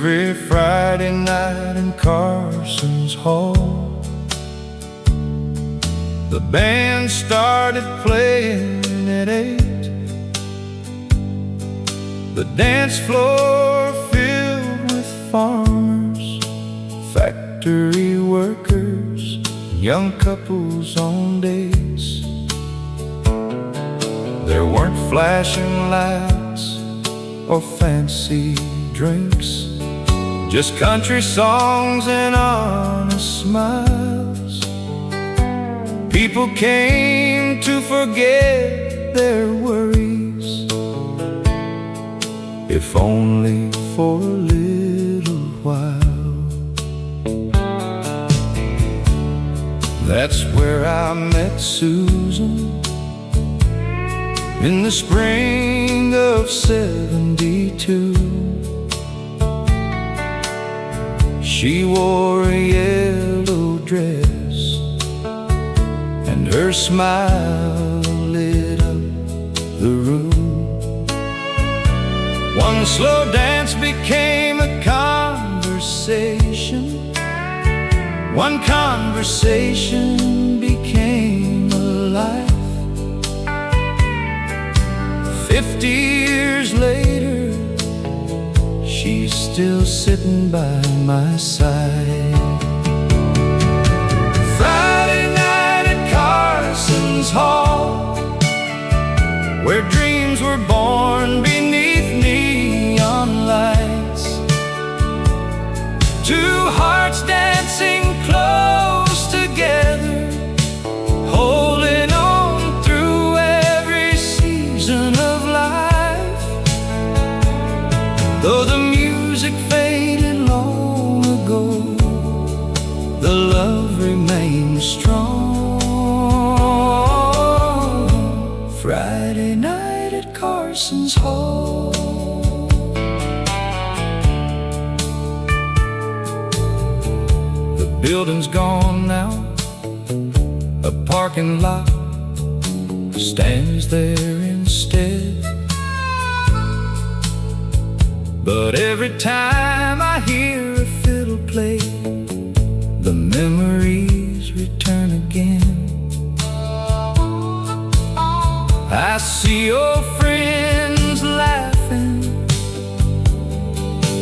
Every Friday night in Carson's Hall, the band started playing at 8. The dance floor filled with farmers, factory workers, young couples on dates. There weren't flashing lights or fancy drinks, just country songs and honest smiles. People came to forget their worries, if only for a little while. That's where I met Susan in the spring of '72. She wore a yellow dress, and her smile lit up the room. One slow dance became a conversation. One conversation became a life. 50 years later, she's still sitting by my side. Friday night at Carson's Hall, where dreams were born beneath neon lights. Two hearts dancing close together, holding on through every season of life. Though the music faded long ago, the love remains strong. Friday night at Carson's Hall. The building's gone now, a parking lot stands there instead. But every time I hear a fiddle play, the memories return again. I see old friends laughing,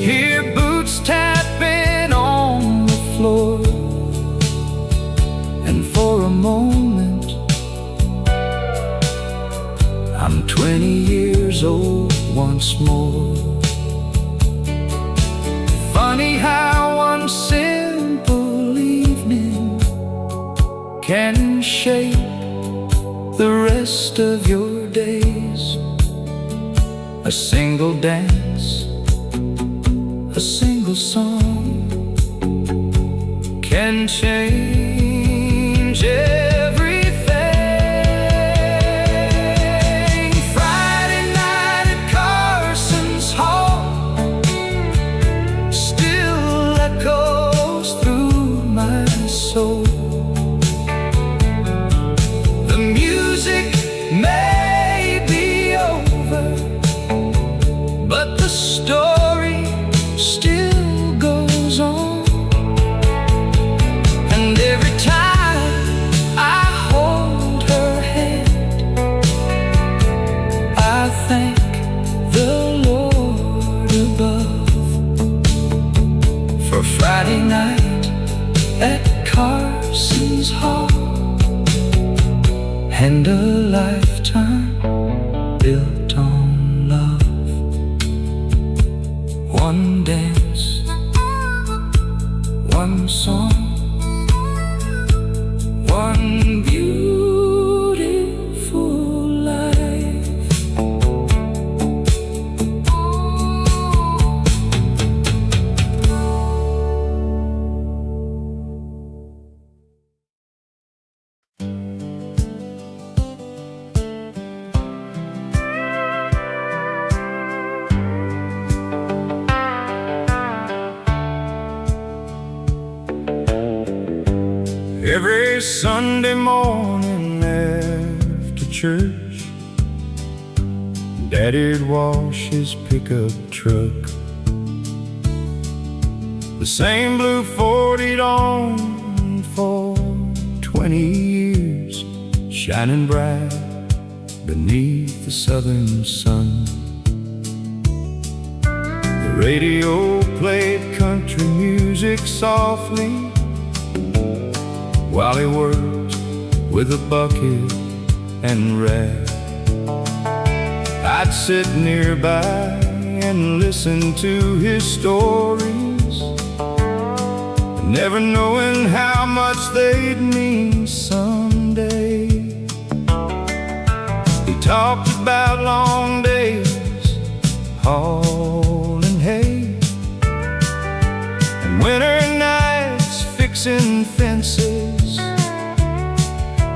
hear boots tapping on the floor, and for a moment I'm 20 years old once more. Funny how one simple evening can shape the rest of your days. A single dance, a single song can change everything. Friday night at Carson's Hall still echoes through my soul. The music may be over, but the story still goes on. And every time I hold her hand, I thank the Lord above for Friday night at Carson's Hall, and a lifetime built on love. One dance, one song, one beautiful life. Every Sunday morning after church, Daddy'd wash his pickup truck, The same blue 40'd on for 20 years, shining bright beneath the southern sun. The radio played country music softly while he worked with a bucket and rag. I'd sit nearby and listen to his stories, never knowing how much they'd mean someday. He talked about long days hauling hay, and winter nights fixing fences,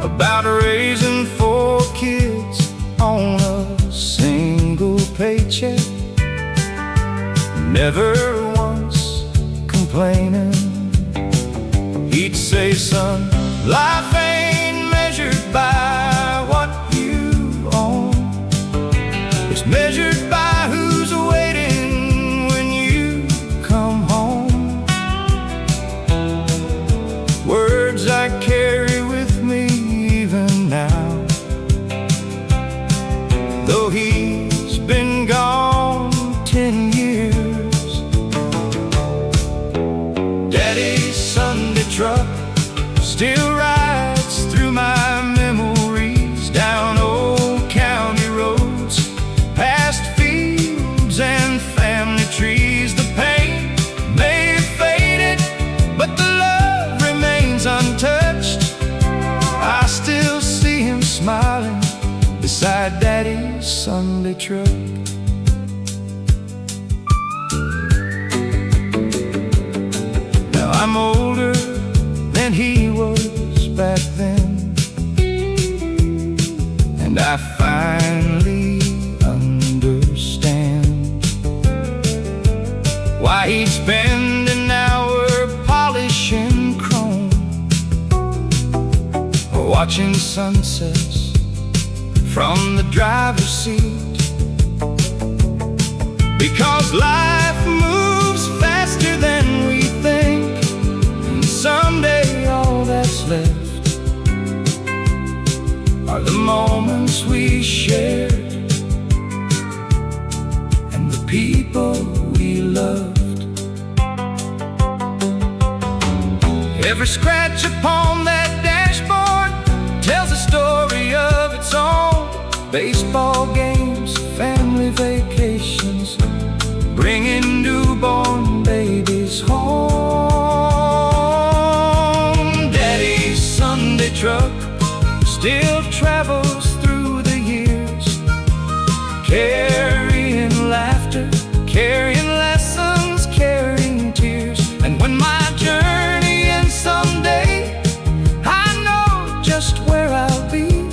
about raising 4 kids on a single paycheck, never once complaining. He'd say, son, life ain't measured by what you own, it's measured by who's waiting when you come home. Words I carry with me even now, though he's been gone 10 years. Daddy's Sunday truck still rides through my memories, down old county roads, past fields and family trees. The paint may have faded, but the love remains untouched. I still see him smiling beside Daddy's Sunday truck. Now I'm older than he was back then, and I finally understand why he'd spend an hour polishing chrome or watching sunsets from the driver's seat. Because life moves faster than we think, and someday all that's left are the moments we shared and the people we loved. Every scratch upon that dashboard tells a story of its own. Baseball games, family vacations, bringing newborn babies home. Daddy's Sunday truck still travels through the years, carrying laughter, carrying lessons, carrying tears. And when my journey ends someday, I know just where I'll be,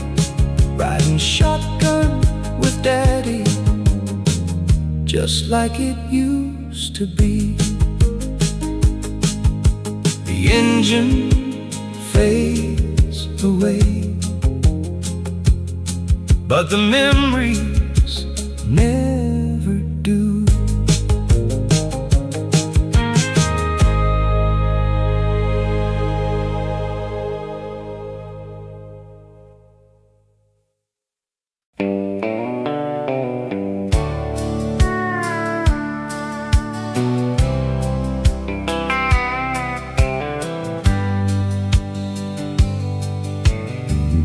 riding shotgun with Daddy, just like it used to be. The engine fades away, but the memories never do.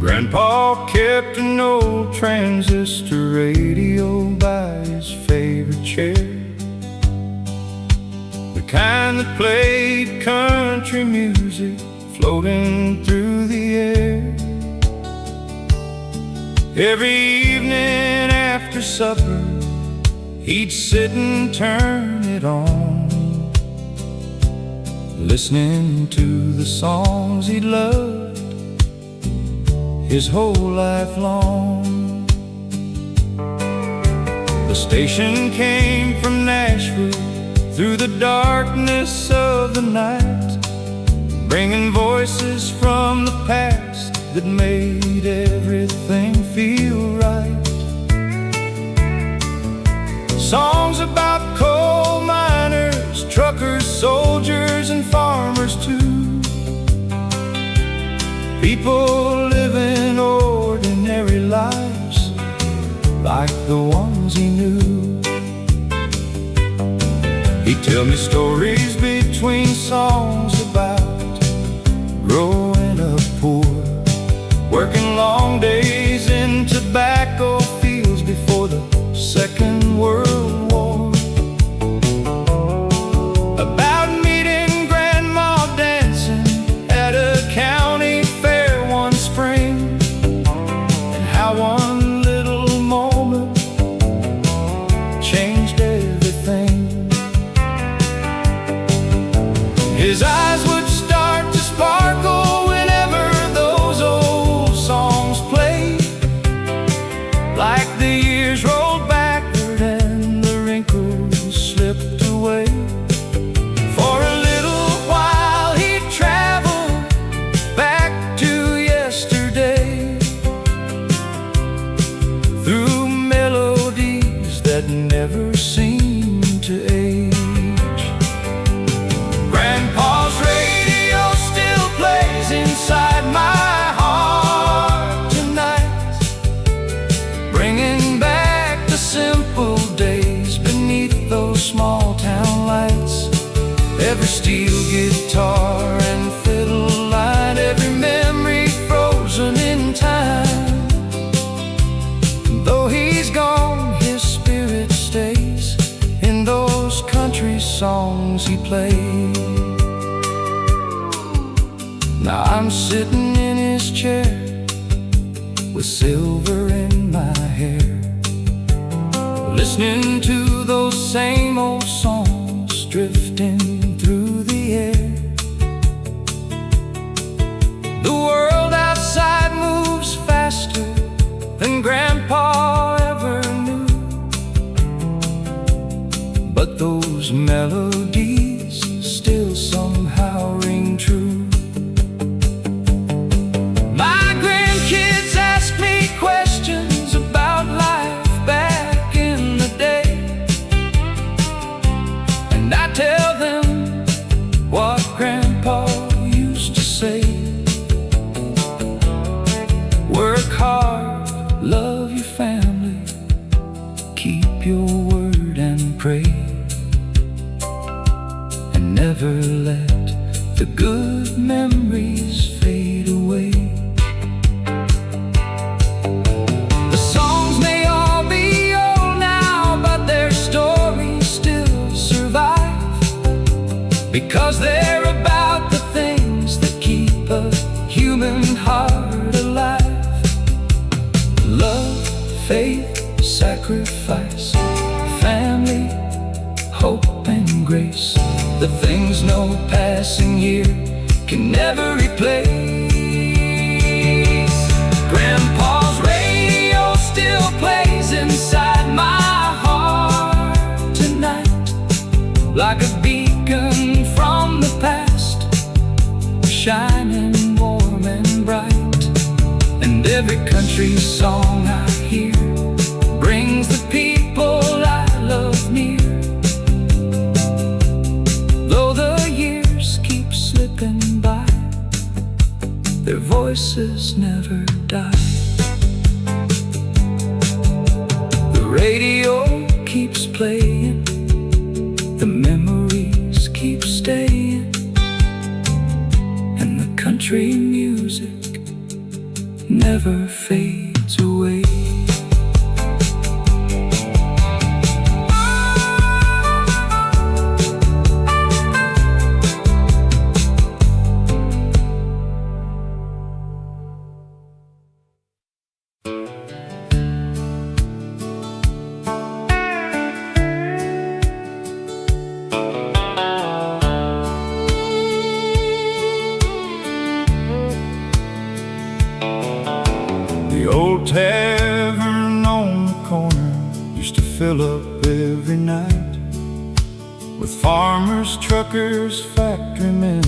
Grandpa kept an old transistor radio by his favorite chair, the kind that played country music floating through the air. Every evening after supper, he'd sit and turn it on, listening to the songs he'd loved his whole life long. The station came from Nashville through the darkness of the night, bringing voices from the past that made everything feel right. Songs about coal miners, truckers, soldiers and farmers too. People living ordinary lives like the ones he knew. He'd tell me stories between songs about growing up poor, working long days in tobacco fields before the Second World War. About meeting Grandma dancing at a county fair one spring, and how one little moment changed everything. His eyes would start to sparkle whenever those old songs played, like the years rolled backward and the wrinkles slipped away. For a little while he'd travel back to yesterday, through melodies that never seemed to age. Grandpa's radio still plays inside my heart tonight, bringing back the simple days beneath those small town lights. Every steel guitar and fiddle line, every memory frozen in time. Though he's gone, his spirit stays in those country songs he played. Now I'm sitting in his chair with silver in my hair, listening to those same old songs drifting through the air. The world outside moves faster than Grandpa ever knew, but those melodies still somehow ring true. My grandkids ask me questions about life back in the day, and I tell them what Grandpa used to say. Work hard, love your family, keep your word and pray, and never let the good memories fade away. The songs may all be old now, but their stories still survive, because they're about the things that keep a human heart alive. Love, faith, sacrifice, family, hope and grace, the things no passing year can never replace. Grandpa's radio still plays inside my heart tonight, like a beacon from the past, shining warm and bright. And every country song I hear brings the people I love near. Though the years keep slipping by, their voices never die. The radio keeps playing, the memories keep staying, and the country music never fades away. The old tavern on the corner used to fill up every night with farmers, truckers, factory men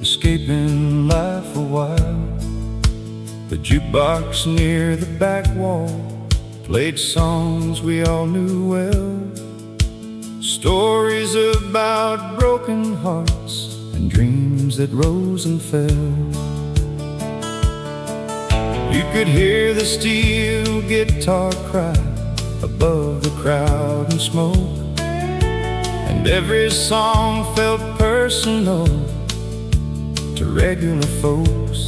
escaping life a while. The jukebox near the back wall played songs we all knew well, Stories about broken hearts and dreams that rose and fell. You could hear the steel guitar cry above the crowd and smoke, and every song felt personal to regular folks.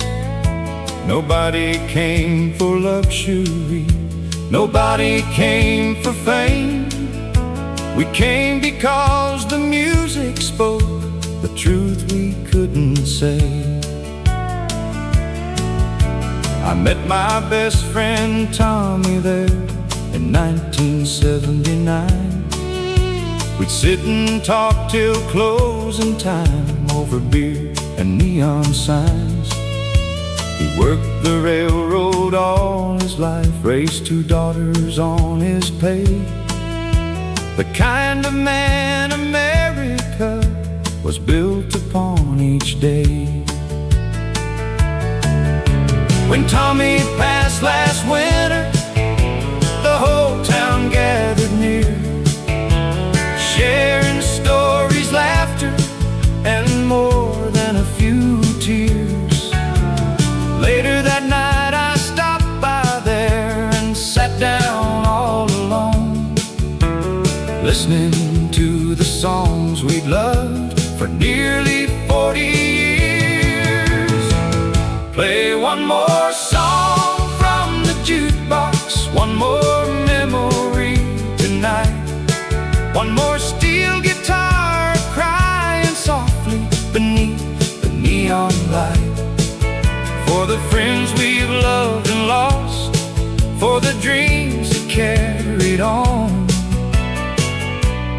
Nobody came for luxury, nobody came for fame. We came because the music spoke the truth we couldn't say. I met my best friend Tommy there in 1979. We'd sit and talk till closing time over beer and neon signs. He worked the railroad all his life, raised 2 daughters on his pay. The kind of man America was built upon each day. When Tommy passed last winter, the whole town gathered near, sharing stories, laughter, and more than a few tears. Later that night I stopped by there and sat down all alone, listening to the songs we'd loved for nearly 40 years. Play one more song from the jukebox, one more memory tonight, one more steel guitar crying softly beneath the neon light. For the friends we've loved and lost, for the dreams that carried on.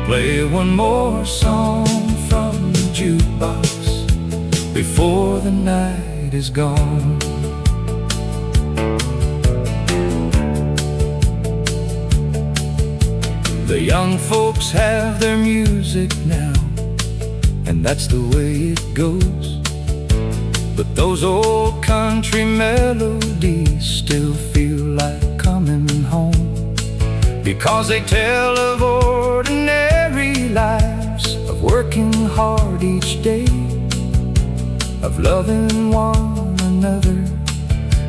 Play one more song from the jukebox before the night is gone. The young folks have their music now, and that's the way it goes. But those old country melodies still feel like coming home, because they tell of ordinary lives, of working hard each day, of loving one another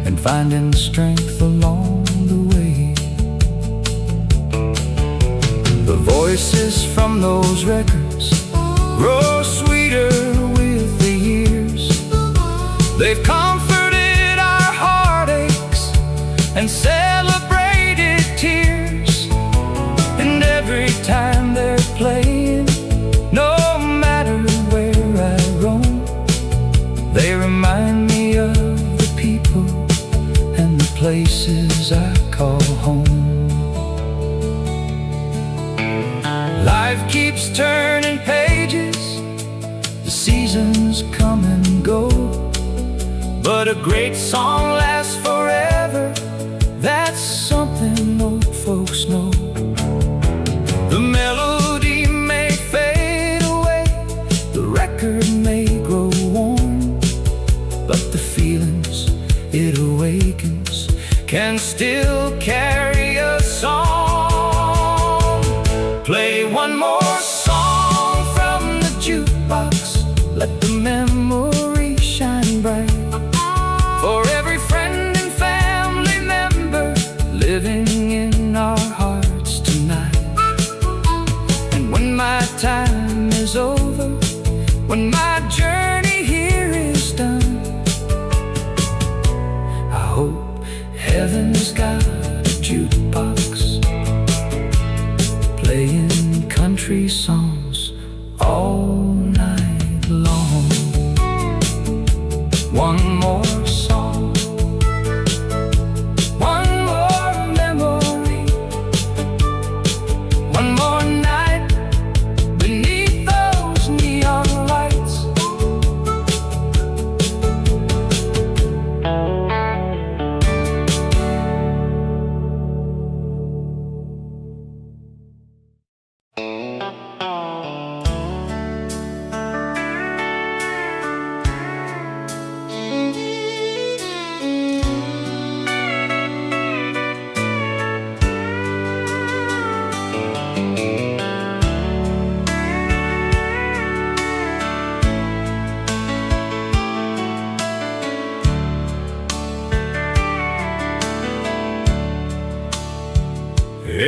and finding strength along the way. The voices from those records grow sweeter with the years. They've comforted our heartaches and celebrated tears. And every time they're playing, no matter where I roam, they remind me of the people and the places I call home. Life keeps turning pages, the seasons come and go, but a great song lasts forever. That's something old folks know. The melody may fade away, the record may grow worn, but the feelings it awakens can still carry a song. Play one more song from the jukebox, let the memory shine bright, for every friend and family member living in our hearts tonight. And when my time is over, when my journey here is done, I hope heaven's got a jukebox playing country songs all night long. One more song, one more memory, one more night beneath those neon lights.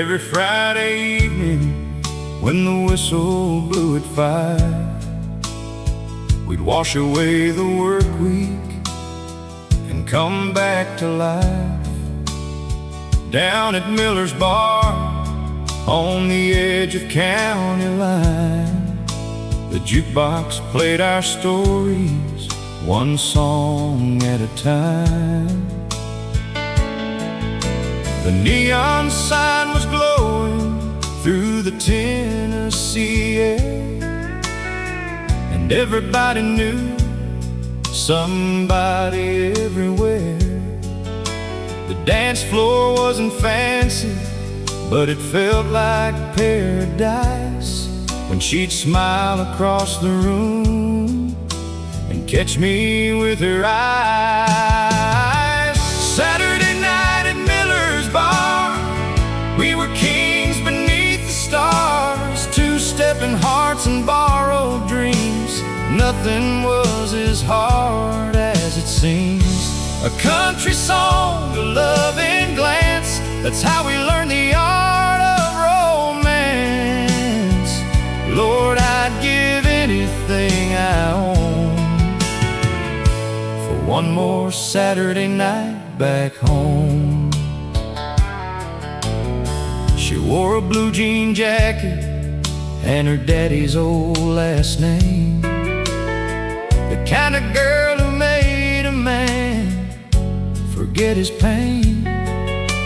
Every Friday evening when the whistle blew at 5, we'd wash away the work week and come back to life. Down at Miller's Bar on the edge of county line, the jukebox played our stories, one song at a time. The neon sign was glowing through the Tennessee air, and everybody knew somebody everywhere. The dance floor wasn't fancy, but it felt like paradise when she'd smile across the room and catch me with her eyes. Saturday night at Miller's Bar, we were kings beneath the stars, two-stepping hearts and borrowed dreams. Nothing was as hard as it seems. A country song, a loving glance, that's how we learned the art of romance. Lord, I'd give anything I own for one more Saturday night back home. She wore a blue jean jacket and her daddy's old last name, the kind of girl who made a man forget his pain.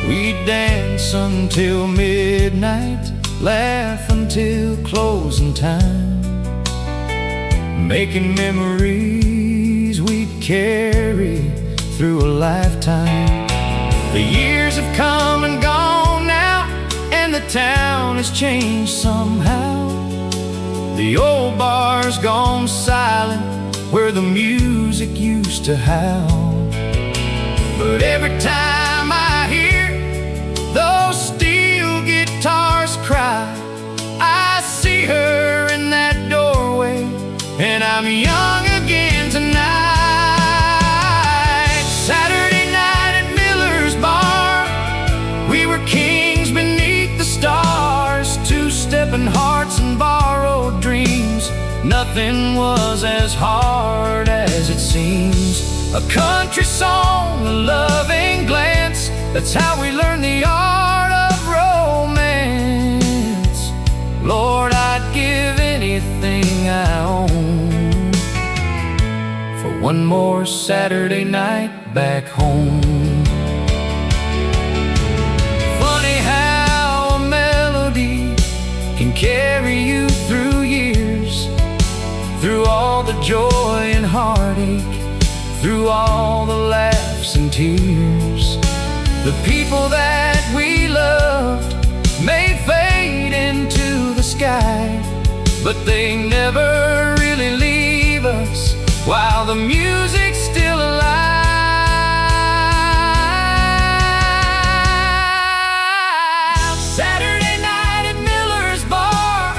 We'd dance until midnight, laugh until closing time, making memories we'd carry through a lifetime. The years have come and gone now, and the town has changed somehow. The old bar's gone silent where the music used to howl. But every time I hear those steel guitars cry, I see her in that doorway, and I'm young again tonight. Saturday night at Miller's Bar, we were kings beneath the stars, two-stepping hearts and borrowed dreams. Nothing was as hard as it seems. A country song, a loving glance, that's how we learn the art of romance. Lord, I'd give anything I own for one more Saturday night back home. Funny how a melody can carry you through years, through all the joy and heartache, through all the laughs and tears. The people that we loved may fade into the sky, but they never really leave us while the music's still alive. Saturday night at Miller's Bar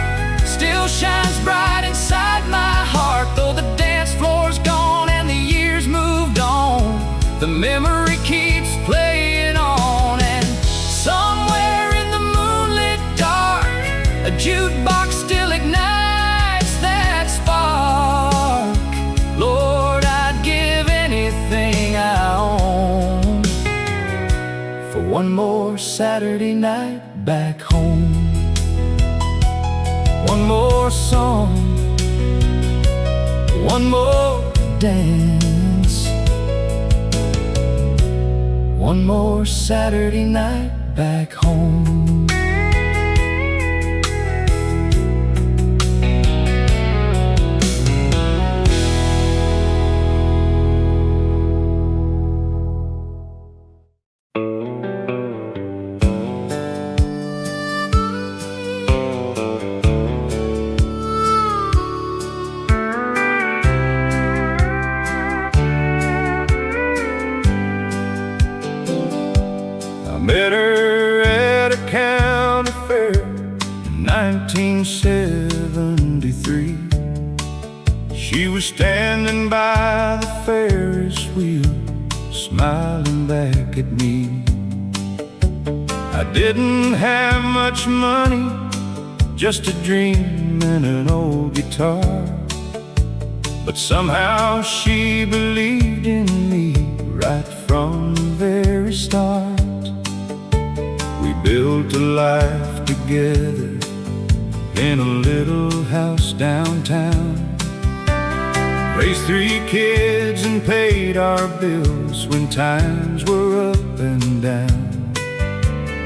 still shines bright inside my heart, though the dance floor's gone and the years moved on. The memory keeps playing on, and somewhere in the moonlit dark, a jukebox still ignites that spark. Lord, I'd give anything I own for one more Saturday night back home. One more song, one more dance, one more Saturday night back home. Met her at a county fair in 1973. She was standing by the Ferris wheel, smiling back at me. I didn't have much money, just a dream and an old guitar. But somehow she believed in me right from the very start. We built a life together in a little house downtown. Raised 3 kids and paid our bills when times were up and down.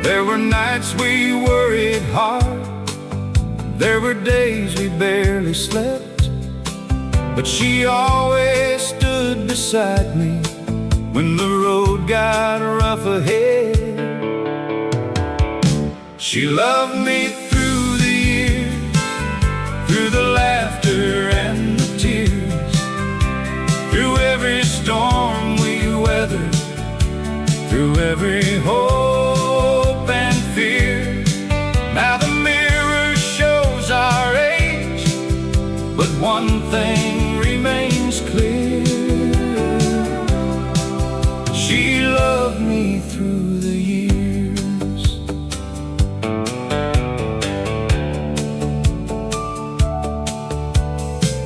There were nights we worried hard, there were days we barely slept, but she always stood beside me when the road got rough ahead. She loved me through the years, through the laughter and the tears, through every storm we weathered, through every hope and fear. Now the mirror shows our age, but one thing remains clear: she loved me through the years.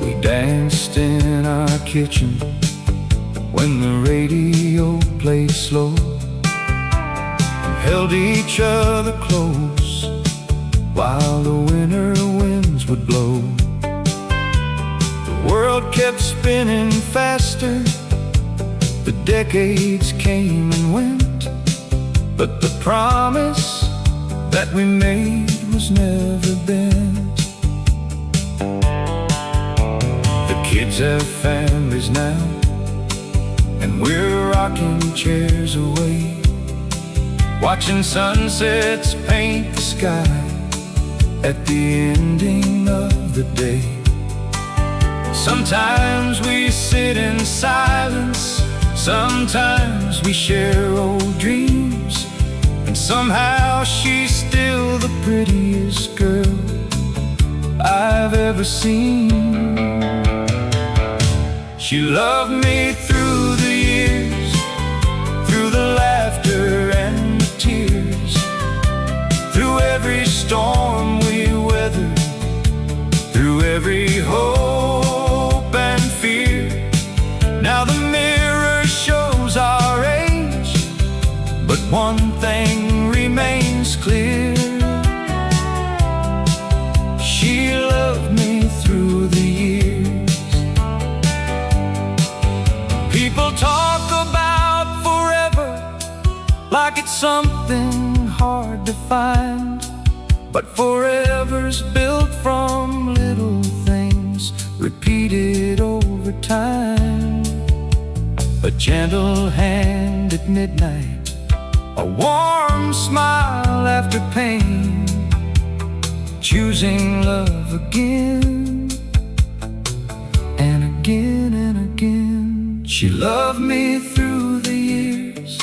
We danced in our kitchen when the radio played slow, held each other close while the winter winds would blow. The world kept spinning faster, the decades came and went, but the promise that we made was never bent. The kids have families now, and we're rocking chairs away, watching sunsets paint the sky at the ending of the day. Sometimes we sit in silence, sometimes we share old dreams, and somehow she's still the prettiest girl I've ever seen. She loved me through the years, through the laughter and the tears, through every storm we weathered, through every hope and fear. Now the mirror shows our age, but one thing remains clear: she loved me through the years. People talk about forever like it's something hard to find, but forever's built from little things repeated over time. A gentle hand at midnight, a warm smile after pain, choosing love again and again and again. She loved me through the years,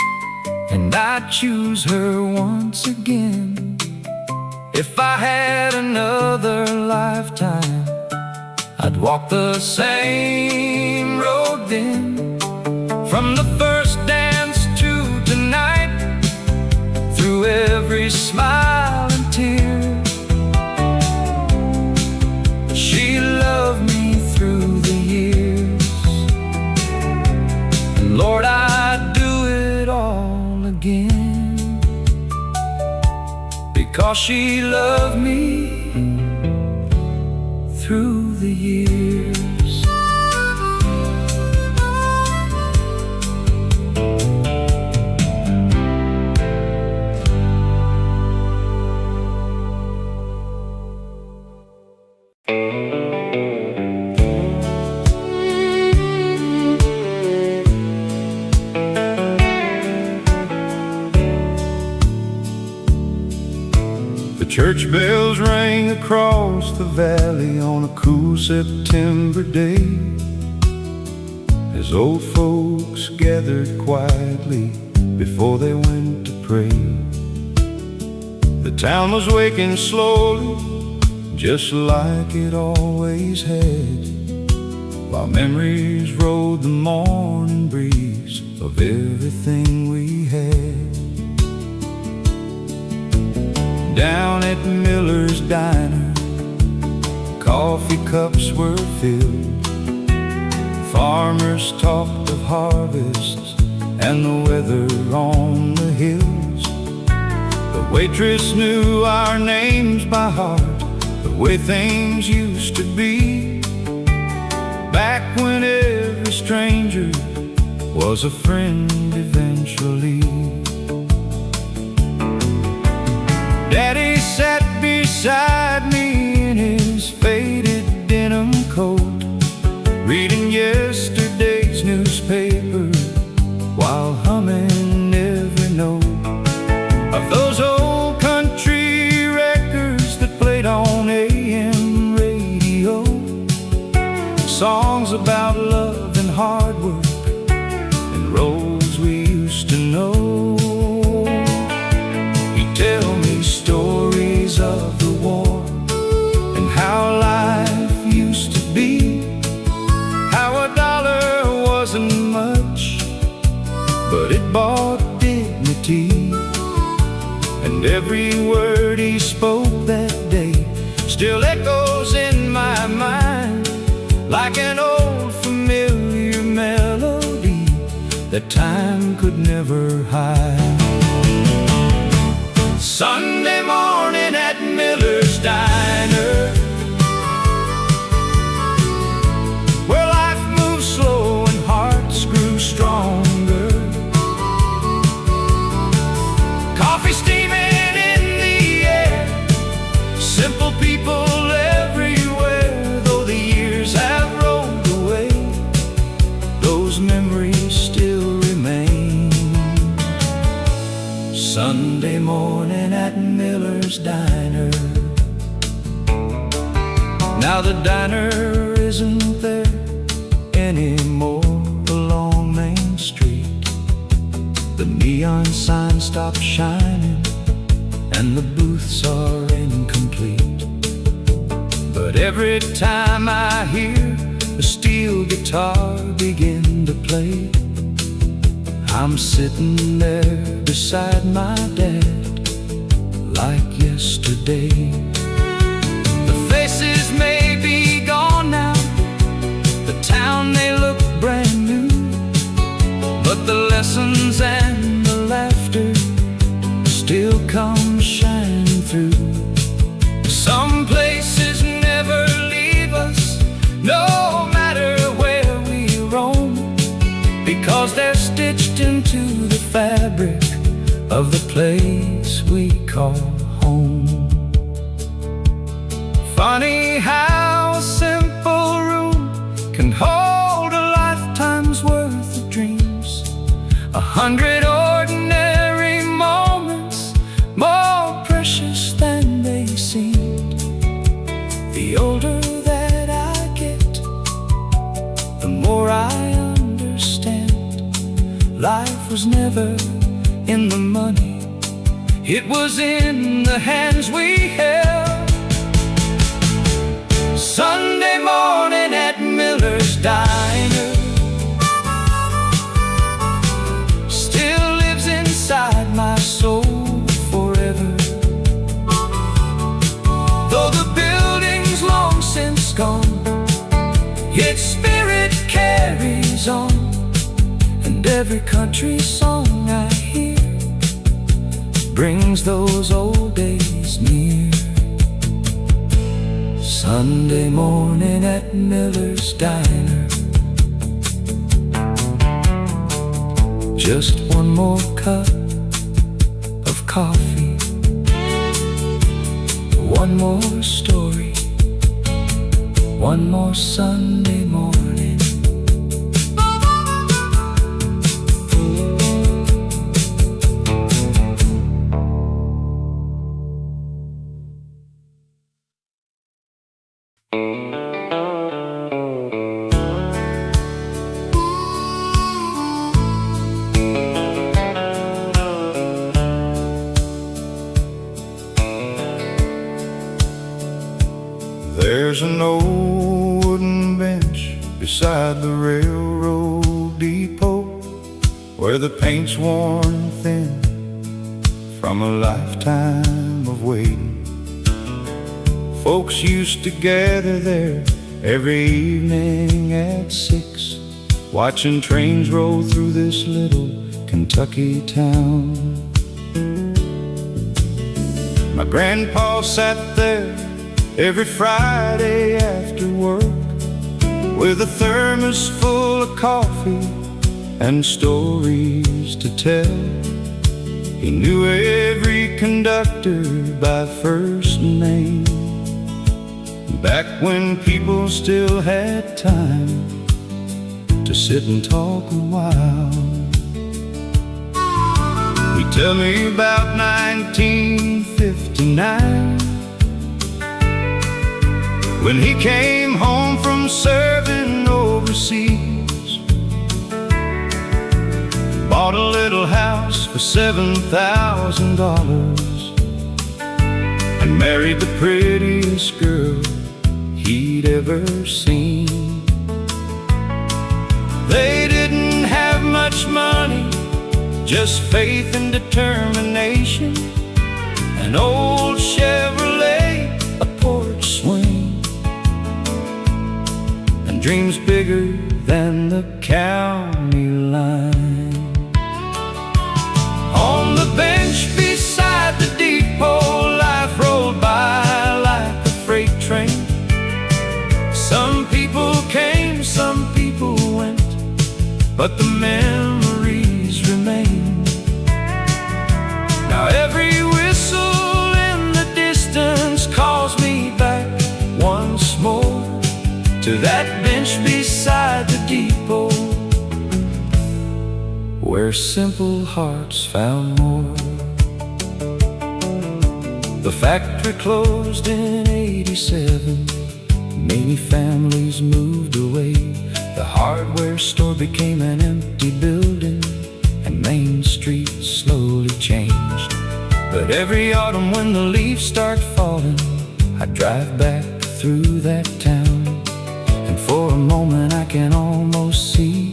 and I'd choose her once again. If I had another lifetime, I'd walk the same road then. From the first dance to tonight, through every smile and tear, she loved me through the years. And Lord, I'd do it all again, because she loved me through the years. Church bells rang across the valley on a cool September day, as old folks gathered quietly before they went to pray. The town was waking slowly, just like it always had, while memories rode the morning breeze of everything we had. at Miller's Diner. Coffee cups were filled. Farmers talked of harvests and the weather on the hills. The waitress knew our names by heart, the way things used to be, back when every stranger was a friend eventually. Daddy sat beside me in his faded denim coat, reading yesterday's newspaper while humming every note of those old country records that played on AM radio. Songs about love and hard work and roads we used to know. He'd tell me stories of the war and how life used to be, how a dollar wasn't much, but it bought dignity. And every word he spoke that day still echoes in my mind, like an old familiar melody that time could never hide. Sunday morning at Miller's Diner, where life moved slow and hearts grew stronger. Coffee steaming in the air, simple people everywhere. Though the years have rolled away, those memories still remain. Sunday morning at Miller's Diner. Now the diner isn't there anymore along Main Street. The neon sign stopped shining and the booths are incomplete. But every time I hear a steel guitar begin to play, I'm sitting there beside my dad like yesterday. The faces may be gone now, the town may look brand new, but the lessons and the laughter still come shining through. Some places never leave us, no matter where we roam, because they're stitched into the fabric of the place we call home. Funny how a simple room can hold a lifetime's worth of dreams, 100 ordinary moments more precious than they seemed. The older that I get, the more I understand. Life was never in the money, it was in the hands we held. Sunday morning at Miller's Diner still lives inside my soul forever. Though the building's long since gone, its spirit carries on, and every country song I hear brings those old days near. Sunday morning at Miller's Diner, just one more cup of coffee, one more story, one more Sunday morning. There's an old wooden bench beside the railroad depot, where the paint's worn thin from a lifetime of waiting. Folks used to gather there every evening at 6, watching trains roll through this little Kentucky town. My grandpa sat there every Friday after work, with a thermos full of coffee and stories to tell. He knew every conductor by first name, back when people still had time to sit and talk a while. He tell me about 1959, when he came home from serving overseas, bought a little house for $7,000 and married the prettiest girl he'd ever seen. They didn't have much money, just faith and determination, an old Chevrolet, a porch swing, and dreams bigger than the county line. On the bench beside the depot, life rolled by like a freight train. Some people came, some people went, but the memories remain. Now every whistle in the distance calls me back once more to that bench beside the depot, where simple hearts found more. The factory closed in '87, many families moved away. The hardware store became an empty building, and Main Street slowly changed. But every autumn when the leaves start falling, I drive back through that town, and for a moment I can almost see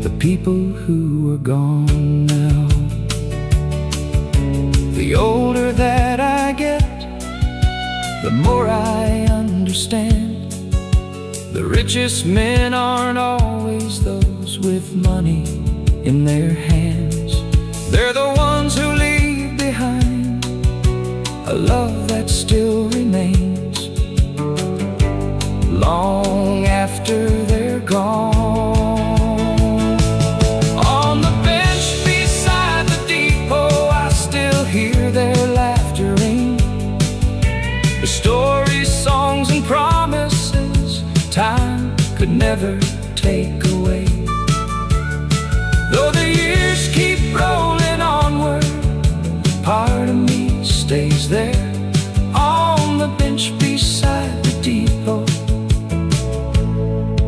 the people who are gone now. The older that I get, the more I understand. The richest men aren't always those with money in their hands. They're the ones who leave behind a love that still remains long after they're gone. On the bench beside the depot, I still hear their laughter ring. The stories, songs, and promises time could never take away. Though the years keep rolling onward, part of me stays there on the bench beside the depot,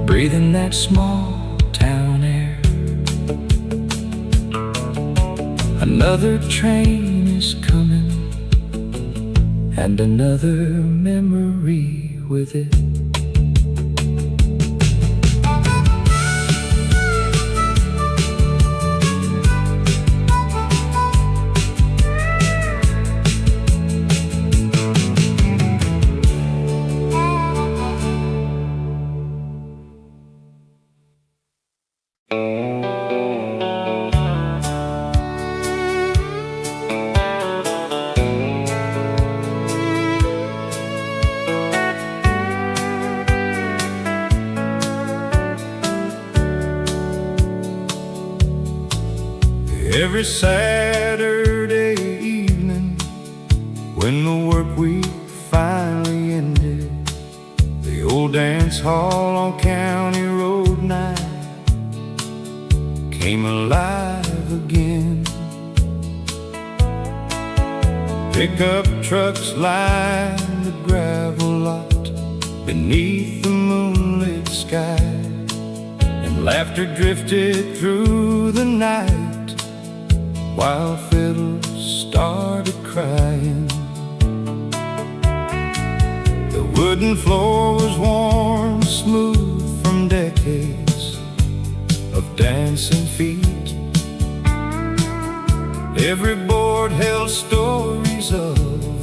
breathing that small town air. Another train is coming, and another memory with it. Every Saturday evening, when the work week finally ended, the old dance hall on County Road 9 came alive again. Pickup trucks lined the gravel lot beneath the moonlit sky, and laughter drifted through the night while fiddles started crying. The wooden floor was warm, smooth from decades of dancing feet. Every board held stories of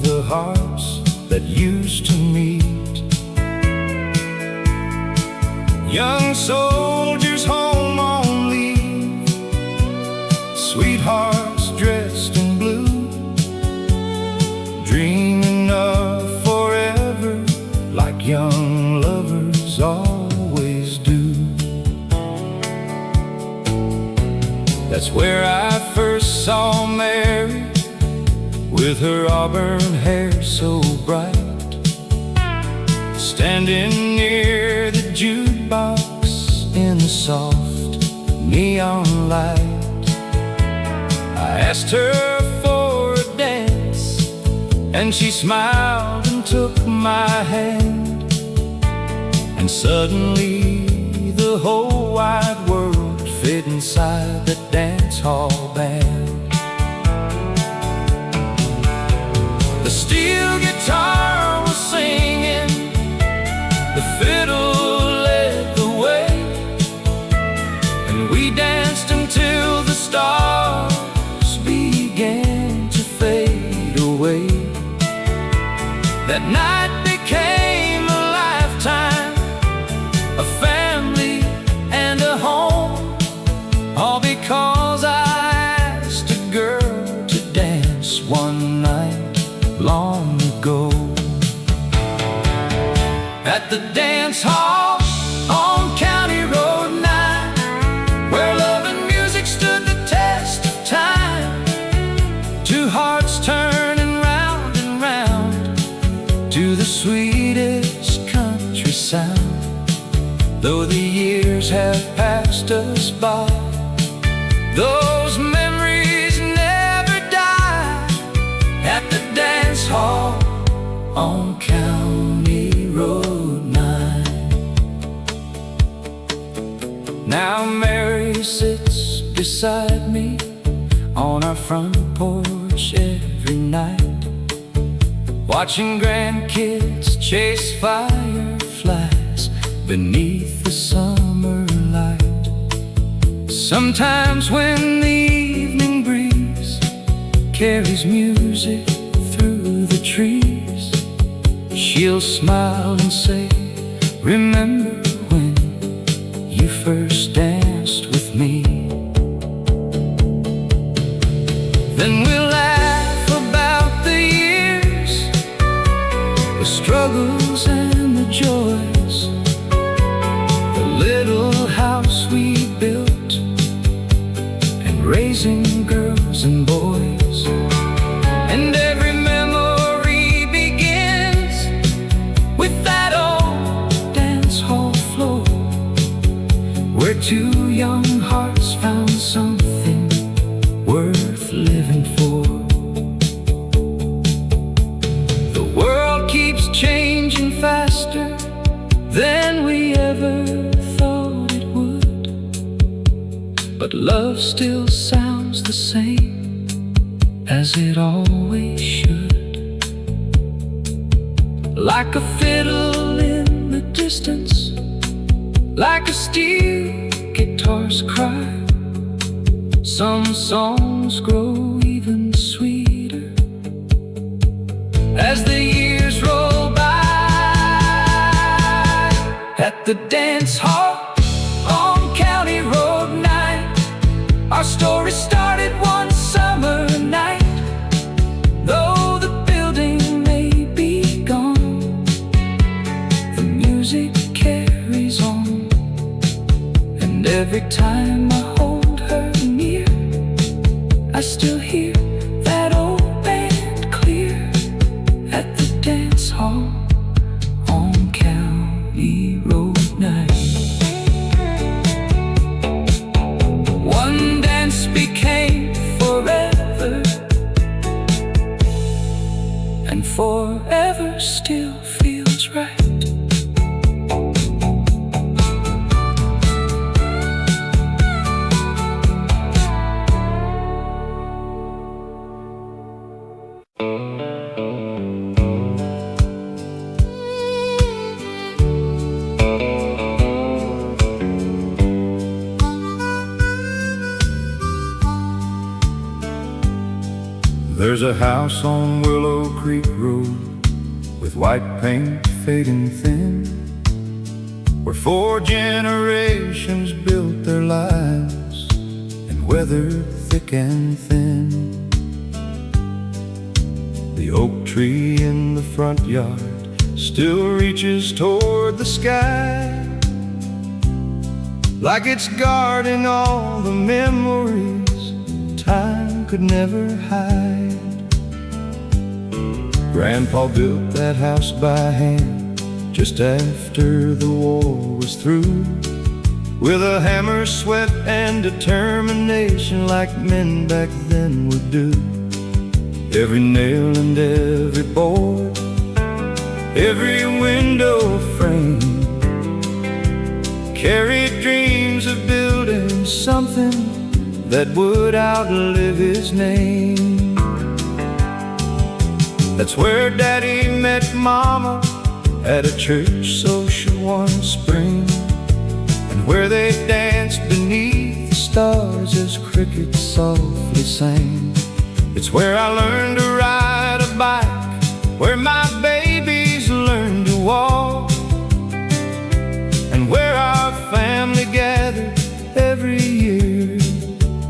the hearts that that used to meet. Young soldiers home on leave, sweethearts dressed in blue, dreaming of forever like young lovers always do. That's where I first saw Mary, with her auburn hair so bright, standing near the jukebox in the soft neon light. I asked her for a dance, and she smiled and took my hand, and suddenly the whole wide world fit inside the dance hall band. The steel guitar was singing, the fiddle led the way, and we danced until the stars began to fade away. That night became a lifetime, a family and a home, all because I asked a girl to dance one night long ago. At the dance hall on County Road 9, where love and music stood the test of time, two hearts turning round and round to the sweetest country sound. Though the years have passed us by, those memories never die. At the dance hall on County Road 9. Now Mary sits beside me on our front porch every night, watching grandkids chase fireflies beneath the summer light. Sometimes when the evening breeze carries music through the trees, she'll smile and say, "Remember when you first danced with me?" Then we'll laugh about the years, the struggles and the joys, the little house we built, and raising girls and boys. And every memory begins with that old dance hall floor, where two young hearts found something worth living for. The world keeps changing faster than we ever thought it would, but love still sounds the same as it always should. Like a fiddle in the distance, like a steel guitar's cry, some songs grow even sweeter as the years roll by. At the dance hall on County Road 9, our story started one summer night. Though the building may be gone, the music carries on, and every time I hold her near, I still hear that old band clear. At the dance hall on County Road 9. One dance became forever, and forever still feels right. There's a house on Willow Creek Road with white paint fading thin, where 4 generations built their lives and weathered thick and thin. The oak tree in the front yard still reaches toward the sky, like it's guarding all the memories time could never hide. Grandpa built that house by hand just after the war was through, with a hammer, sweat, and determination like men back then would do. Every nail and every board, every window frame carried dreams of building something that would outlive his name. That's where Daddy met Mama at a church social one spring, and where they danced beneath the stars as crickets softly sang. It's where I learned to ride a bike, where my babies learned to walk, and where our family gathered every year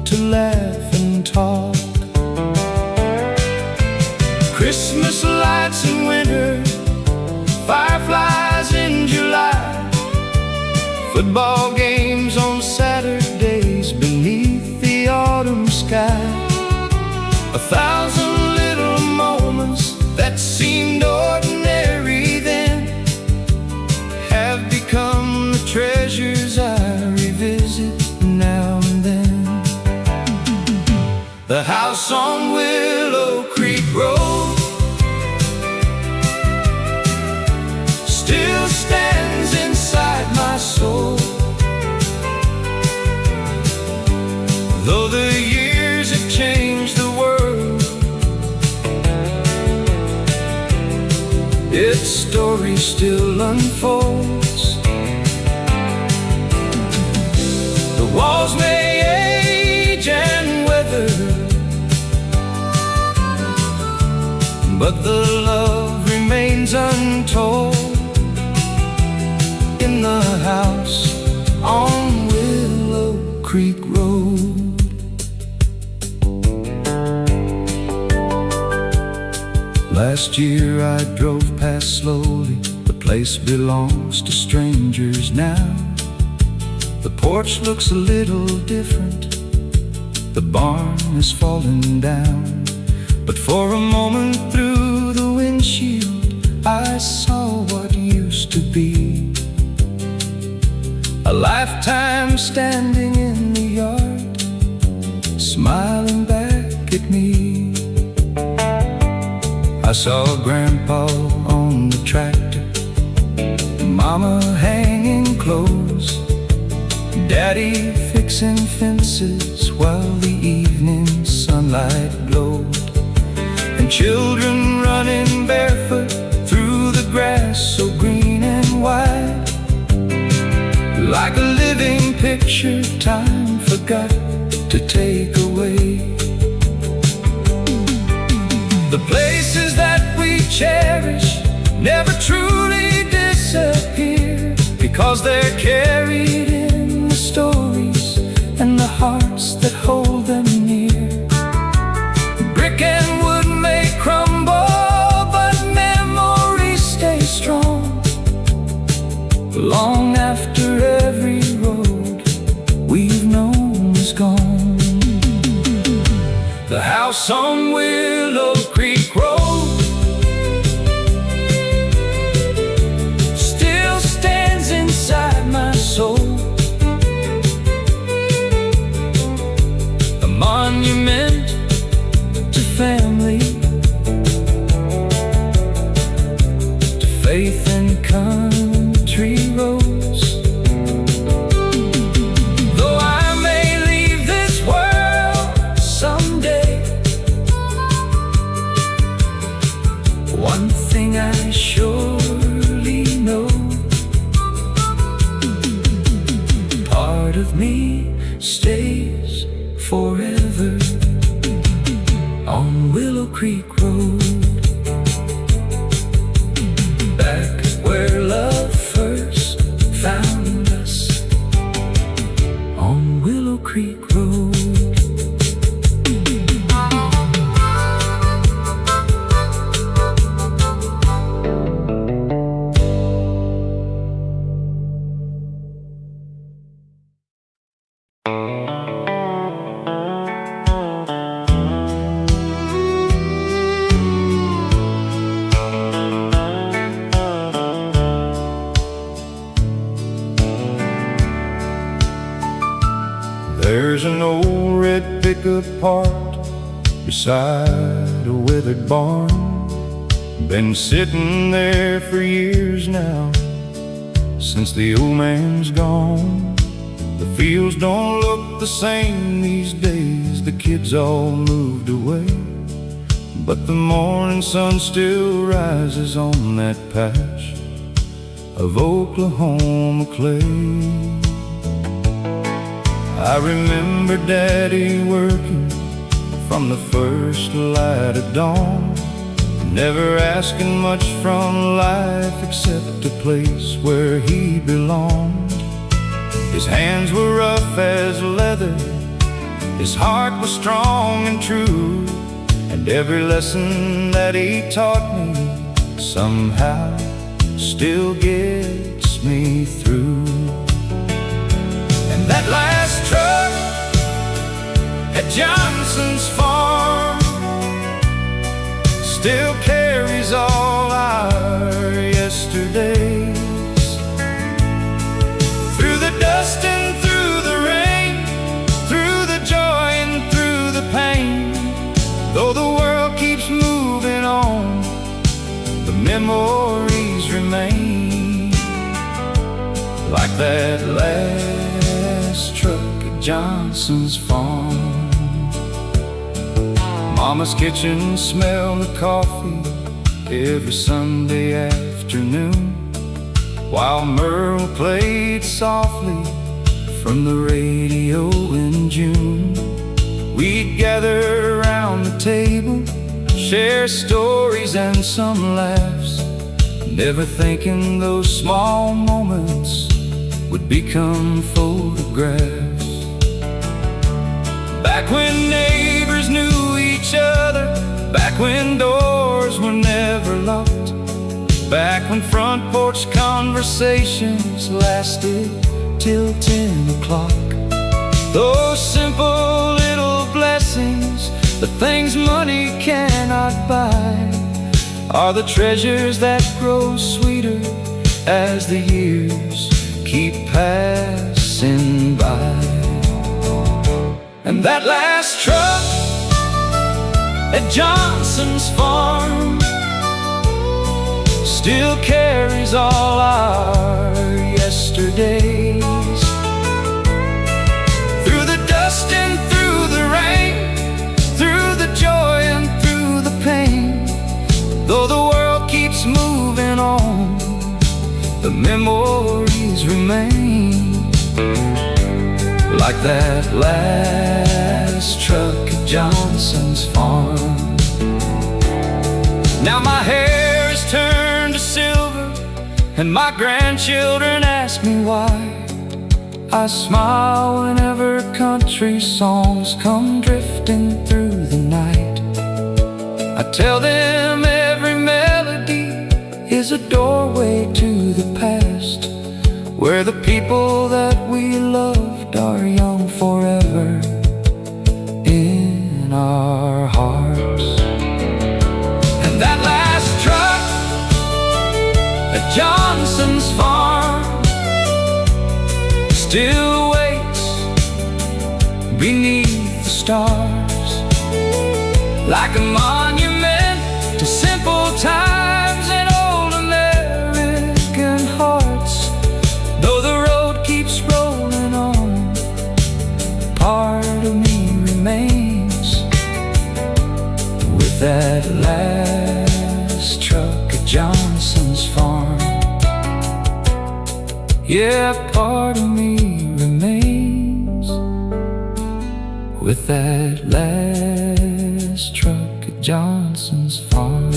to laugh and talk. Christmas lights in winter, fireflies in July, football games on Saturdays beneath the autumn sky. 1,000 little moments that seemed ordinary then have become the treasures I revisit now and then. The house on Willow Creek Road still stands inside my soul, though the years have changed the world. Its story still unfolds. The walls may age and weather, but the love remains untold in the house on Willow Creek Road. Last year I drove past slowly. The place belongs to strangers now. The porch looks a little different, the barn is falling down. But for a moment through the windshield I saw what used to be a lifetime standing in the yard, smiling back at me. I saw Grandpa on the tractor, Mama hanging clothes, Daddy fixing fences while the evening sunlight glowed, and children running barefoot through the grass so green and wide. Like a living picture time forgot to take away. The places that we cherish never truly disappear, because they're carried in the stories and the hearts that hold them near. Brick and wood may crumble, but memories stay strong, long after every road we've known is gone. The house on Willow Creek Road still stands inside my soul, a monument to family, to faith and country roads. Though I may leave this world someday, one thing I surely know, part of me stays forever on Willow Creek Road. Creek Road. There's an old red pickup parked beside a weathered barn. Been sitting there for years now, since the old man's gone. The fields don't look the same these days, the kids all moved away. But the morning sun still rises on that patch of Oklahoma clay. I remember Daddy working from the first light of dawn, never asking much from life except a place where he belonged. His hands were rough as leather, his heart was strong and true, and every lesson that he taught me somehow still gets me through. And that last truck at Johnson's farm still carries all our yesterdays, through the dust and through the rain, through the joy and through the pain. Though the world keeps moving on, the memories remain, like that last truck at Johnson's farm. Mama's kitchen smelled of coffee every Sunday afternoon, while Merle played softly from the radio in June. We'd gather around the table, share stories and some laughs, never thinking those small moments would become photographs. Back when neighbors knew each other, back when doors were never locked, back when front porch conversations lasted till 10 o'clock. Those simple little blessings, the things money cannot buy, are the treasures that grow sweeter as the years keep passing by. And that last truck at Johnson's farm still carries all our yesterdays, through the dust and through the rain, through the joy and through the pain. Though the world keeps moving on, the memories remain, like that last truck at Johnson's farm. Now my hair is turned to silver, and my grandchildren ask me why. I smile whenever country songs come drifting through the night. I tell them every melody is a doorway to the past, where the people that we loved are young forever in our hearts. And that last truck at Johnson's farm still waits beneath the stars, like a monument to simple times and old American hearts. Though the road keeps rolling on, part of me remains with that last truck at Johnson's farm. Yeah, part of me remains with that last truck at Johnson's farm.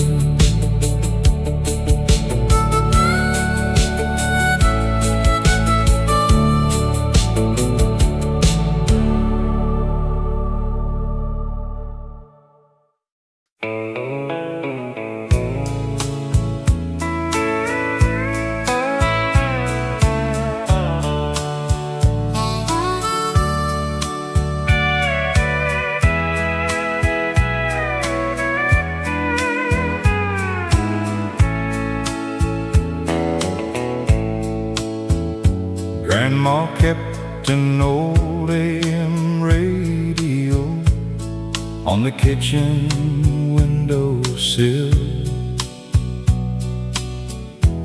on the kitchen windowsill.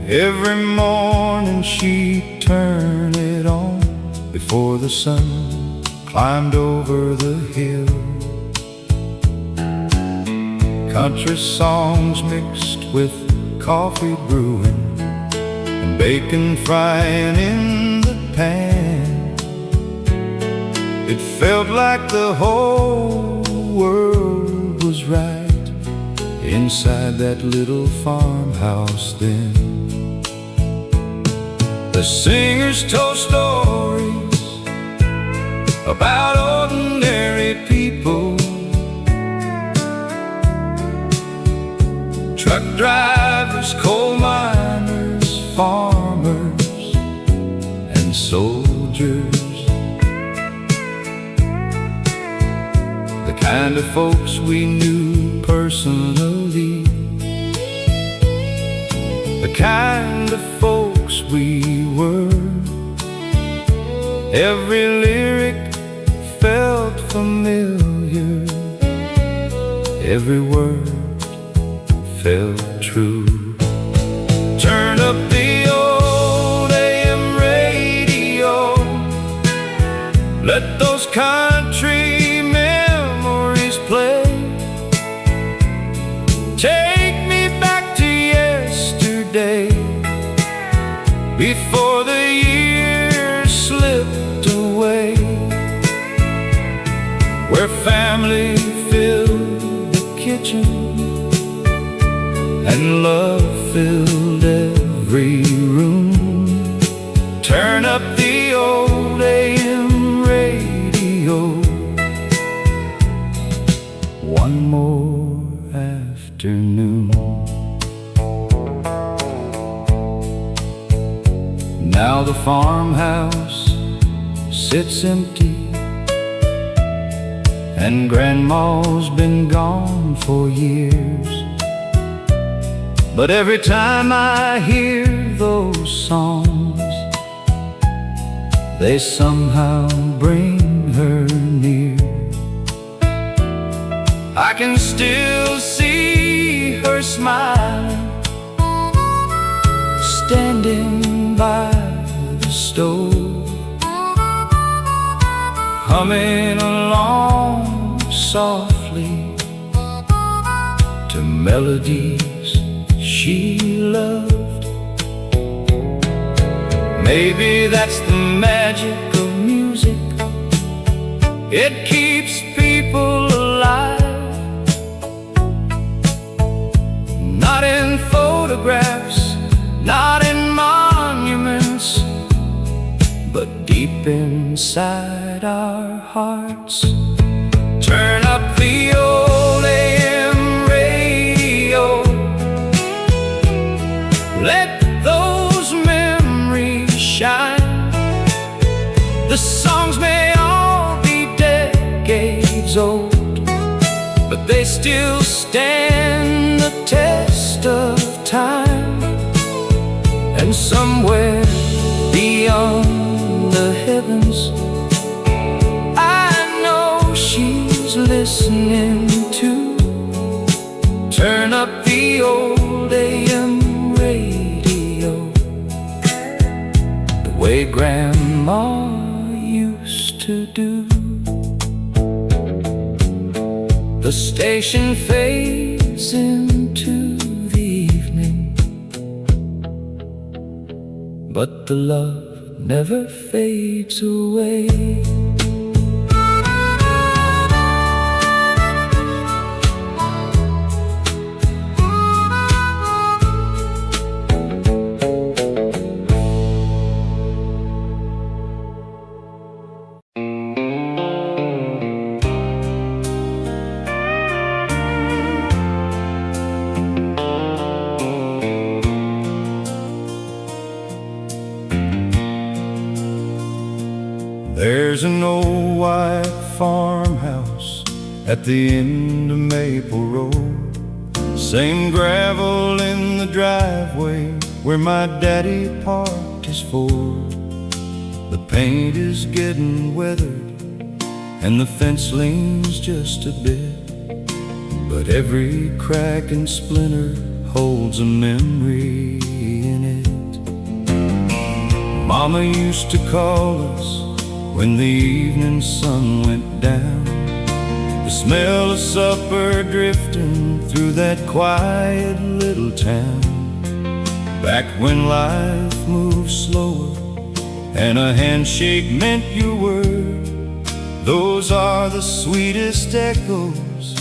Every morning she'd turn it on before the sun climbed over the hill. Country songs mixed with coffee brewing and bacon frying in the pan. It felt like the whole world was right inside that little farmhouse then. The singers told stories about ordinary people, truck drivers, coal miners, farmers, and soldiers. The kind of folks we knew personally, the kind of folks we were. Every lyric felt familiar, every word felt true. Turn up the old AM radio, let those country memories play. Take me back to yesterday, before the years slipped away, where family filled the kitchen and love filled every room. Turn up the old AM radio, one more afternoon. Now the farmhouse sits empty, and Grandma's been gone for years. But every time I hear those songs, they somehow bring her near. I can still see her smiling, standing by the stove, humming along softly to melodies she loved. Maybe that's the magic of music, it keeps people alive. Not in photographs, not in monuments, but deep inside our hearts. Turn up the old AM radio, let those memories shine. The songs may all be decades old, but they still stand the test of time. And somewhere beyond the heavens, I know she's listening too. Turn up the old AM radio, the way Grandma used to do. The station fades into the evening, but the love never fades away. There's an old white farmhouse at the end of Maple Road, same gravel in the driveway where my daddy parked his Ford. The paint is getting weathered and the fence leans just a bit, but every crack and splinter holds a memory in it. Mama used to call us when the evening sun went down, the smell of supper drifting through that quiet little town. Back when life moved slower and a handshake meant your word, those are the sweetest echoes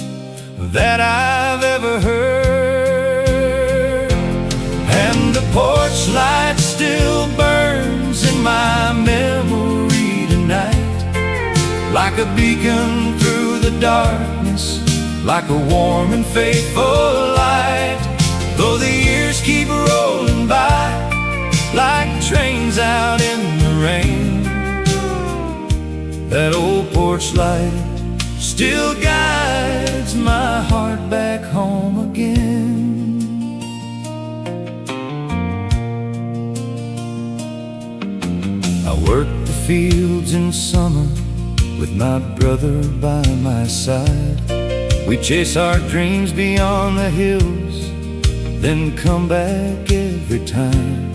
that I've ever heard. And the porch light still burns in my memory tonight, like a beacon through the darkness, like a warm and faithful light. Though the years keep rolling by like trains out in the rain, that old porch light still guides my heart back home again. I worked the fields in summer with my brother by my side. We chase our dreams beyond the hills, then come back every time.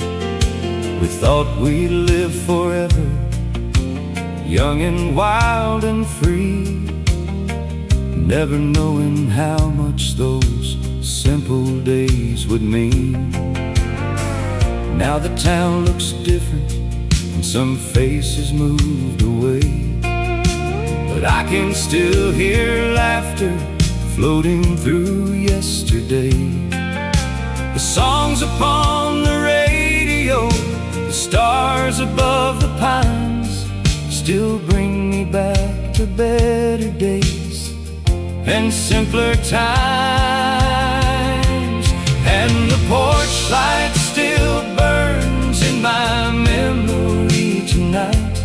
We thought we'd live forever, young and wild and free, never knowing how much those simple days would mean. Now the town looks different and some faces moved away, but I can still hear laughter floating through yesterday. The songs upon the radio, the stars above the pines, still bring me back to better days and simpler times. And the porch light still burns in my memory tonight,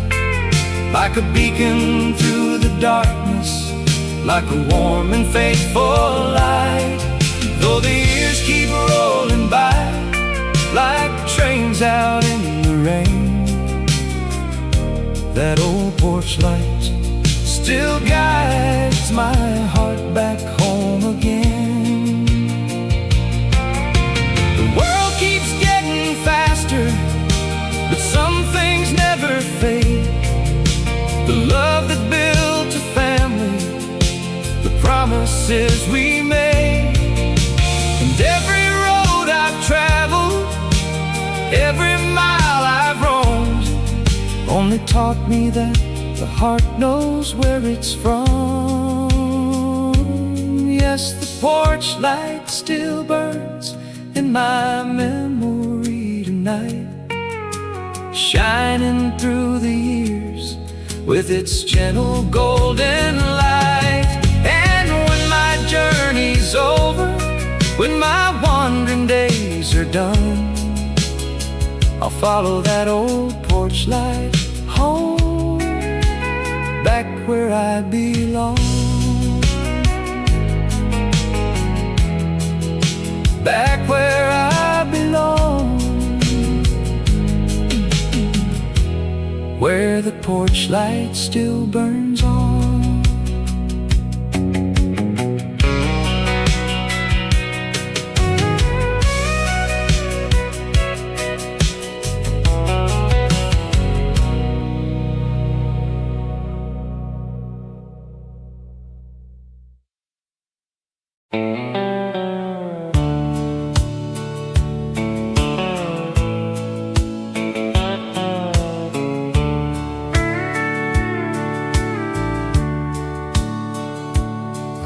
like a beacon through the darkness, like a warm and faithful light. Though the years keep rolling by like trains out in the rain, that old porch light still guides my heart back home again. The world keeps getting faster, but some things never fade. The love that built a family, the promises we made, and every road I've traveled, every mile I've roamed, only taught me that the heart knows where it's from. Yes, the porch light still burns in my memory tonight, shining through the years with its gentle golden light. And when my journey's over, when my wandering days are done, I'll follow that old porch light home, back where I belong, back where I belong, where the porch light still burns on.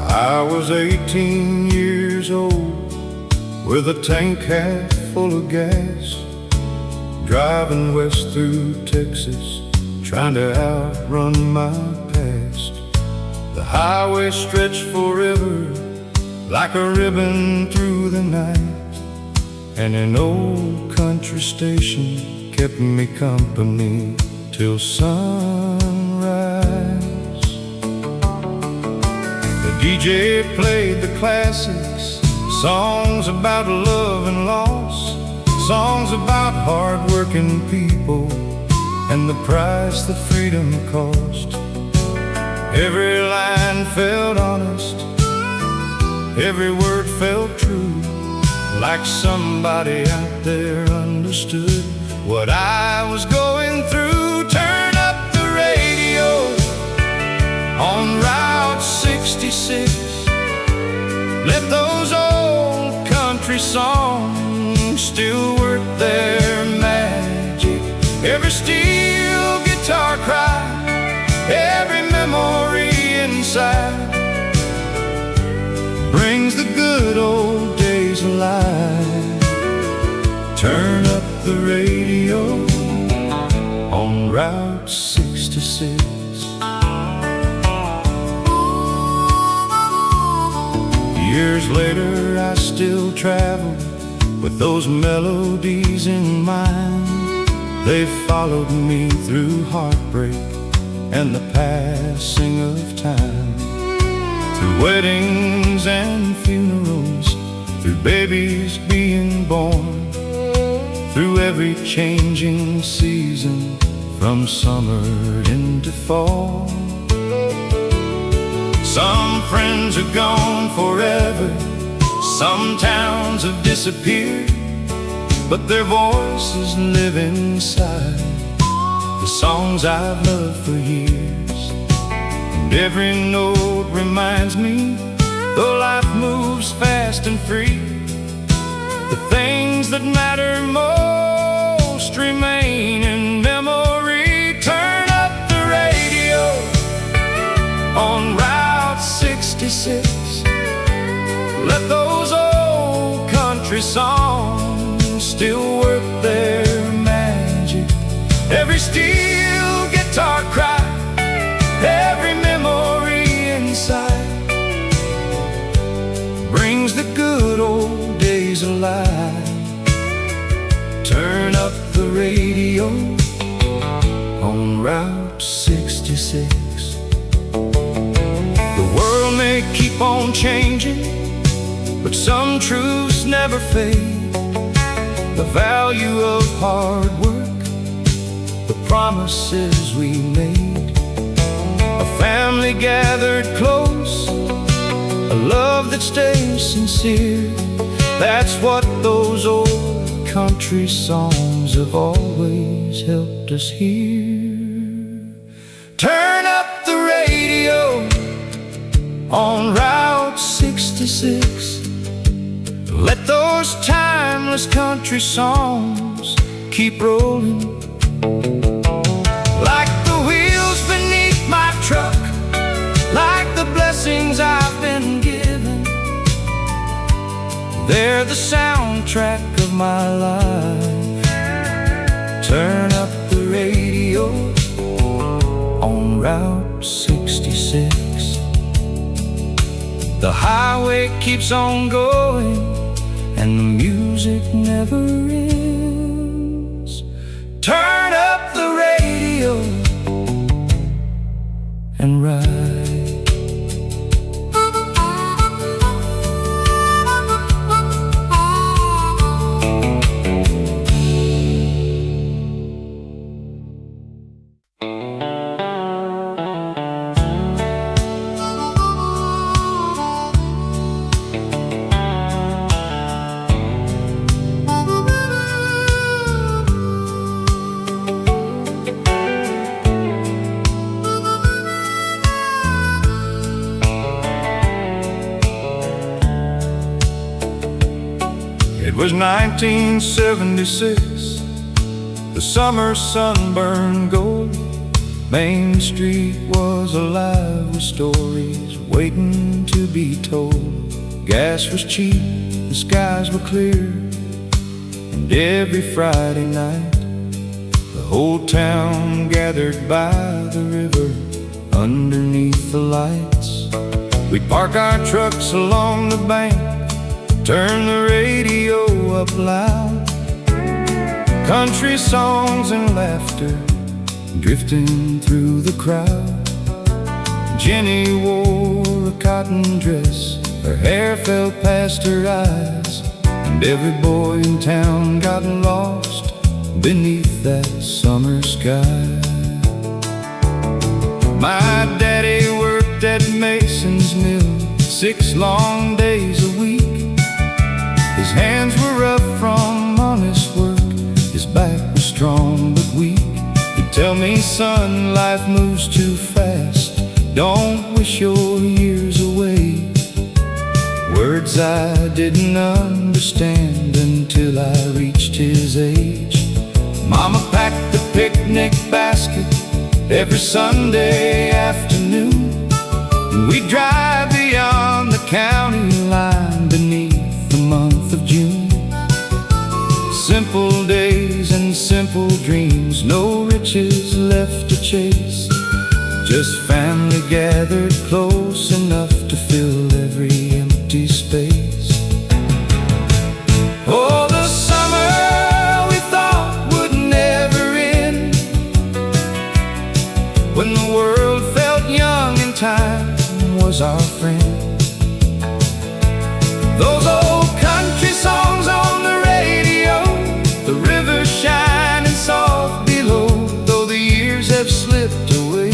I was 18 years old with a tank half full of gas, driving west through Texas, trying to outrun my past. The highway stretched forever like a ribbon through the night, and an old country station kept me company till sunrise. DJ played the classics, songs about love and loss, songs about hard-working people and the price that freedom cost. Every line felt honest, Every word felt true, like somebody out there understood what I was going through. Turn up the radio on Route 66. Let those old country songs still work their magic. Every steel guitar cry, every memory inside brings the good old days alive. Turn up the radio on Route 66. Years later I still travel with those melodies in mind. They followed me through heartbreak and the passing of time, through weddings and funerals, through babies being born, through every changing season, from summer into fall. Some friends are gone forever, some towns have disappeared, but their voices live inside the songs I've loved for years. And every note reminds me, though life moves fast and free, the things that matter most remain in memory. Turn up the radio on Route 66. Let those old country songs still work their magic. Every steel guitar cry, every memory inside brings the good old days alive. Turn up the radio on Route 66. The world may keep on changing, but some truths never fade. The value of hard work, the promises we made, a family gathered close, a love that stays sincere. That's what those old country songs have always helped us hear. Turn up the radio on Route 66. Let those timeless country songs keep rolling, like the wheels beneath my truck, like the blessings I've been given. They're the soundtrack of my life. Turn up the radio on Route 66. The highway keeps on going and the music never ends. Turn up the radio and ride. It was 1976, the summer sun burned gold. Main Street was alive with stories waiting to be told. Gas was cheap, the skies were clear, and every Friday night the whole town gathered by the river underneath the lights. We'd park our trucks along the bank, turn the radio up loud, country songs and laughter drifting through the crowd. Jenny wore a cotton dress, her hair fell past her eyes, and every boy in town got lost beneath that summer sky. My daddy worked at Mason's mill 6 long days me, son, life moves too fast. Don't wish your years away. Words I didn't understand until I reached his age. Mama packed the picnic basket every Sunday afternoon. We'd drive beyond the county line beneath the month of June. Simple days and simple dreams, no riches left to chase. Just family gathered close enough to fill every empty space. Oh, the summer we thought would never end, when the world felt young and time was our friend. Those old country songs on the radio, the river shining soft below. Though the years have slipped away,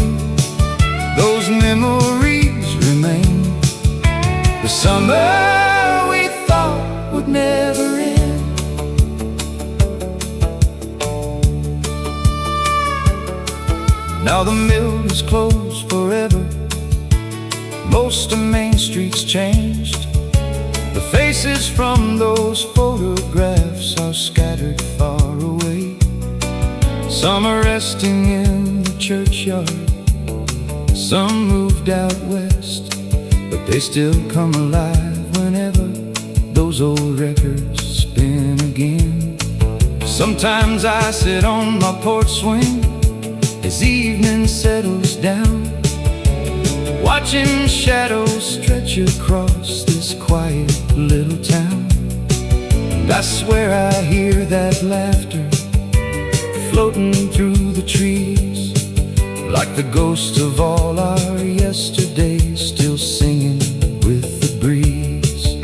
those memories remain. The summer we thought would never end. Now the mill is closed forever. Most of Main Street's changed. The faces from those photographs are scattered far away. Some are resting in the churchyard, some moved out west, but they still come alive whenever those old records spin again. Sometimes I sit on my porch swing as evening settles down, watching shadows stretch across this quiet little town. And I swear I hear that laughter floating through the trees, like the ghosts of all our yesterdays still singing with the breeze.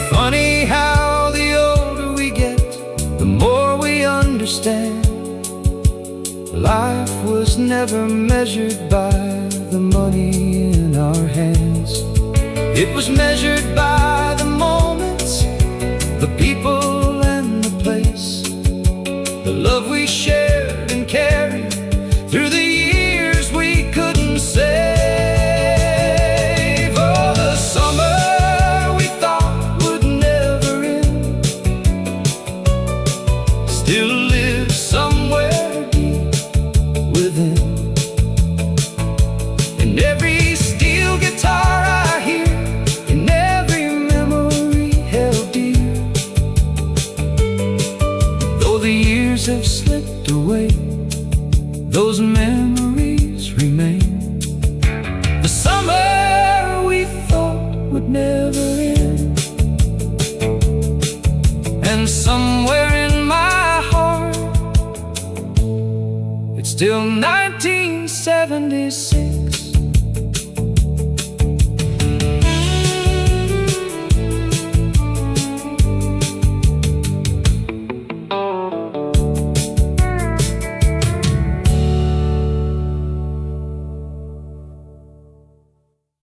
Funny how the older we get, the more we understand. Life was never measured by the money in our hands. It was measured by the moments, the people and the place, the love we shared and carried through the years we couldn't save. Oh, the summer we thought would never end still lives somewhere deep within. In every steel guitar I hear, in every memory held dear. Though the years have slipped away, those memories remain. The summer we thought would never end. And somewhere in my heart, it's still 1976.